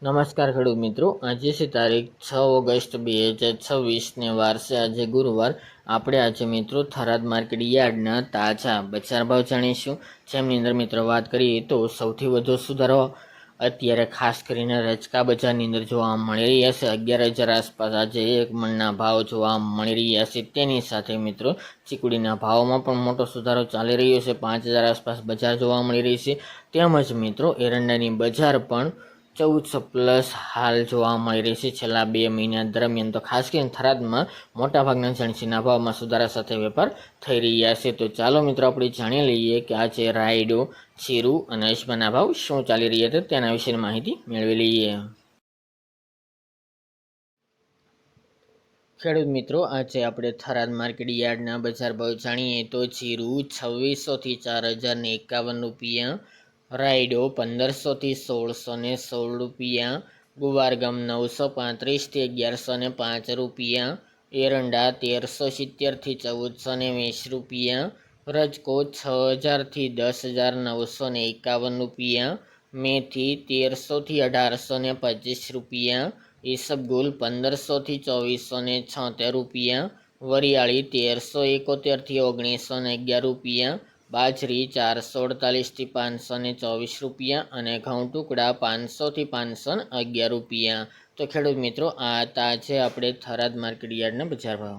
નમસ્કાર ખેડૂત મિત્રો, આજે છે તારીખ 6 ઓગસ્ટ 2026 વાર છે આજે ગુરુવાર। આપણે આજે મિત્રો થરાદ માર્કેટ યાર્ડના તાજા બજાર ભાવ જાણીશું। જેમની અંદર મિત્રો વાત કરીએ તો સૌથી વધુ સુધારો અત્યારે ખાસ કરીને રચકા બજારની અંદર જોવા મળી રહ્યા છે। 11,000 આસપાસ આજે એક મણના ભાવ જોવા મળી રહ્યા છે। તેની સાથે મિત્રો ચીકુડીના ભાવમાં પણ મોટો સુધારો ચાલી રહ્યો છે। 5,000 આસપાસ બજાર જોવા મળી રહી છે। તેમજ મિત્રો એરંડાની બજાર પણ 1400+ હાલ જોવા મળી રહી છે છેલ્લા 2 મહિના દરમિયાન। તો ખાસ કરીને થરાદમાં મોટાભાગના જણસીના ભાવમાં સુધારા સાથે વેપાર થઈ રહ્યા છે। તો ચાલો મિત્રો આપણે જાણી લઈએ કે આજે રાયડો, જીરું અને અજમાના ભાવ શું ચાલી રહ્યા છે તેના વિશેની માહિતી મેળવી લઈએ। ખેડૂત મિત્રો, આજે આપણે થરાદ માર્કેટ યાર્ડના બજાર ભાવ જાણીએ તો જીરું 2600 થી 4,051 રૂપિયા, રાયડો 1500 થી 1616 રૂપિયા, ગુવારગમ 935 થી 1105 રૂપિયા, એરંડા 1370 થી 1420 રૂપિયા, રજકો 6000 થી 10,951 રૂપિયા, મેથી 1300 થી 1825 રૂપિયા, ઈસબગુલ 1500 થી 2476 રૂપિયા, વરિયાળી 1371 થી 1911 રૂપિયા, બાજરી 448 થી 524 રૂપિયા અને ઘઉં ટુકડા 500 થી 511 રૂપિયા। તો ખેડૂત મિત્રો, આ તાજે આપણે થરાદ માર્કેટ યાર્ડના બજાર ભાવ।